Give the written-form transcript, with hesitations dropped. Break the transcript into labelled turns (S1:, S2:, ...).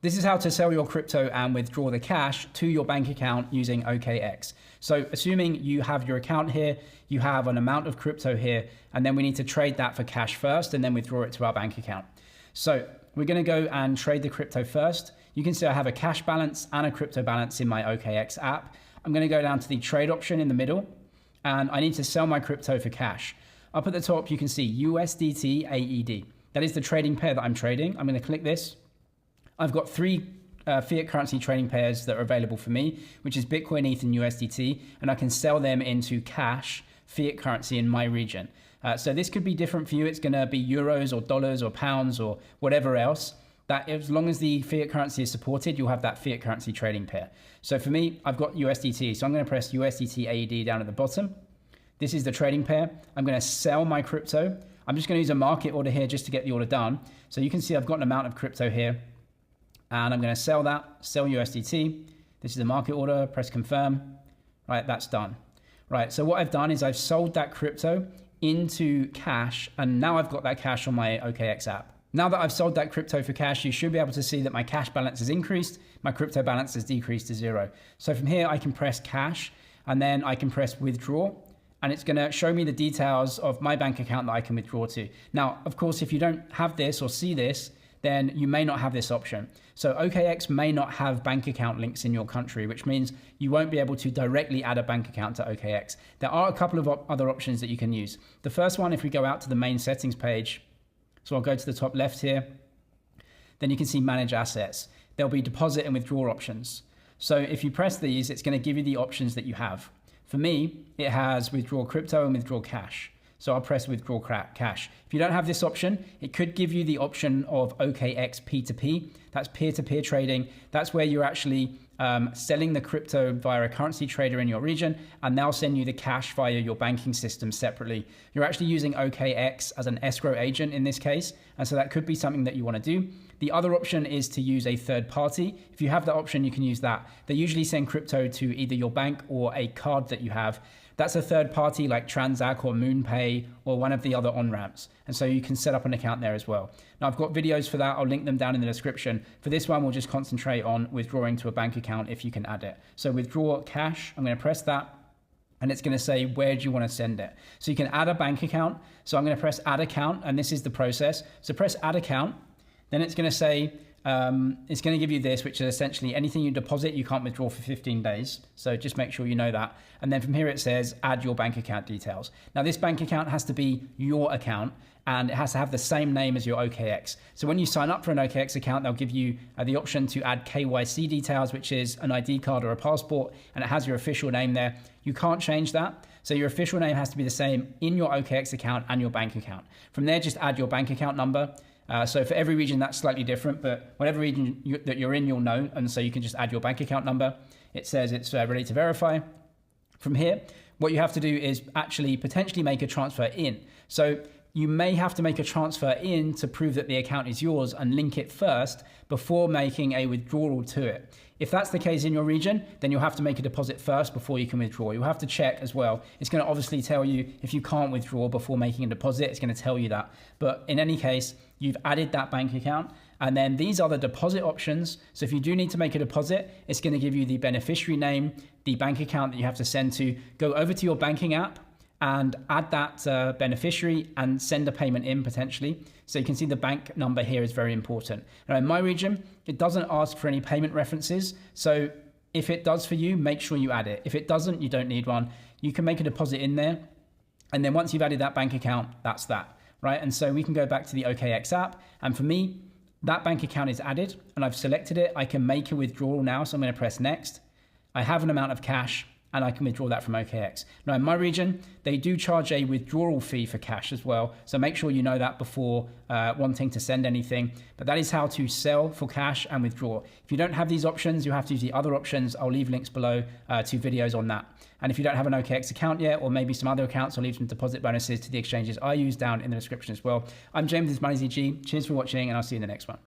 S1: This is how to sell your crypto and withdraw the cash to your bank account using OKX. So assuming you have your account here, you have an amount of crypto here, and then we need to trade that for cash first and then withdraw it to our bank account. So we're going to go and trade the crypto first. You can see I have a cash balance and a crypto balance in my OKX app. I'm going to go down to the trade option in the middle, and I need to sell my crypto for cash. Up at the top, you can see USDT AED. That is the trading pair that I'm trading. I'm going to click this. I've got three fiat currency trading pairs that are available for me, which is Bitcoin, ETH, and USDT, and I can sell them into cash, fiat currency in my region. So this could be different for you. It's going to be euros or dollars or pounds or whatever else. That as long as the fiat currency is supported, you'll have that fiat currency trading pair. So for me, I've got USDT, so I'm going to press USDT AED down at the bottom. This is the trading pair. I'm going to sell my crypto. I'm just going to use a market order here just to get the order done. So you can see I've got an amount of crypto here. And I'm going to sell that, sell USDT. This is the market order, press confirm. Right, that's done. Right, so what I've done is I've sold that crypto into cash, and now I've got that cash on my OKX app. Now that I've sold that crypto for cash, you should be able to see that my cash balance has increased, my crypto balance has decreased to 0. So from here, I can press cash, and then I can press withdraw, and it's going to show me the details of my bank account that I can withdraw to. Now, of course, if you don't have this or see this, then you may not have this option. So OKX may not have bank account links in your country, which means you won't be able to directly add a bank account to OKX. There are a couple of other options that you can use. The first one, if we go out to the main settings page, so I'll go to the top left here, then you can see manage assets. There'll be deposit and withdraw options. So if you press these, it's going to give you the options that you have. For me, it has withdraw crypto and withdraw cash. So I'll press withdraw cash. If you don't have this option, it could give you the option of OKX P2P. That's peer-to-peer trading. That's where you're actually selling the crypto via a currency trader in your region, and they'll send you the cash via your banking system separately. You're actually using OKX as an escrow agent in this case, and so that could be something that you want to do. The other option is to use a third party. If you have that option, you can use that. They usually send crypto to either your bank or a card that you have. That's a third party like Transact or MoonPay or one of the other on-ramps. And so you can set up an account there as well. Now I've got videos for that. I'll link them down in the description. For this one, we'll just concentrate on withdrawing to a bank account if you can add it. So withdraw cash, I'm going to press that. And it's going to say, where do you want to send it? So you can add a bank account. So I'm going to press add account, and this is the process. So press add account. Then it's going to say, it's going to give you this, which is essentially anything you deposit, you can't withdraw for 15 days. So just make sure you know that. And then from here, it says add your bank account details. Now this bank account has to be your account, and it has to have the same name as your OKX. So when you sign up for an OKX account, they'll give you the option to add KYC details, which is an ID card or a passport, and it has your official name there. You can't change that. So your official name has to be the same in your OKX account and your bank account. From there, just add your bank account number. So for every region, that's slightly different, but whatever region that you're in, you'll know. And so you can just add your bank account number. It says it's ready to verify. From here, what you have to do is actually potentially make a transfer in. So you may have to make a transfer in to prove that the account is yours and link it first before making a withdrawal to it. If that's the case in your region, then you'll have to make a deposit first before you can withdraw. You'll have to check as well. It's going to obviously tell you if you can't withdraw before making a deposit, it's going to tell you that. But in any case, you've added that bank account. And then these are the deposit options. So if you do need to make a deposit, it's going to give you the beneficiary name, the bank account that you have to send to. Go over to your banking app and add that beneficiary and send a payment in potentially. So you can see the bank number here is very important. Now in my region, it doesn't ask for any payment references. So if it does for you, make sure you add it. If it doesn't, you don't need one. You can make a deposit in there. And then once you've added that bank account, that's that, right? And so we can go back to the OKX app. And for me, that bank account is added and I've selected it. I can make a withdrawal now. So I'm going to press next. I have an amount of cash, and I can withdraw that from OKX. Now in my region, they do charge a withdrawal fee for cash as well. So make sure you know that before wanting to send anything. But that is how to sell for cash and withdraw. If you don't have these options, you have to use the other options. I'll leave links below to videos on that. And if you don't have an OKX account yet, or maybe some other accounts, I'll leave some deposit bonuses to the exchanges I use down in the description as well. I'm James, this is MoneyZG. Cheers for watching, and I'll see you in the next one.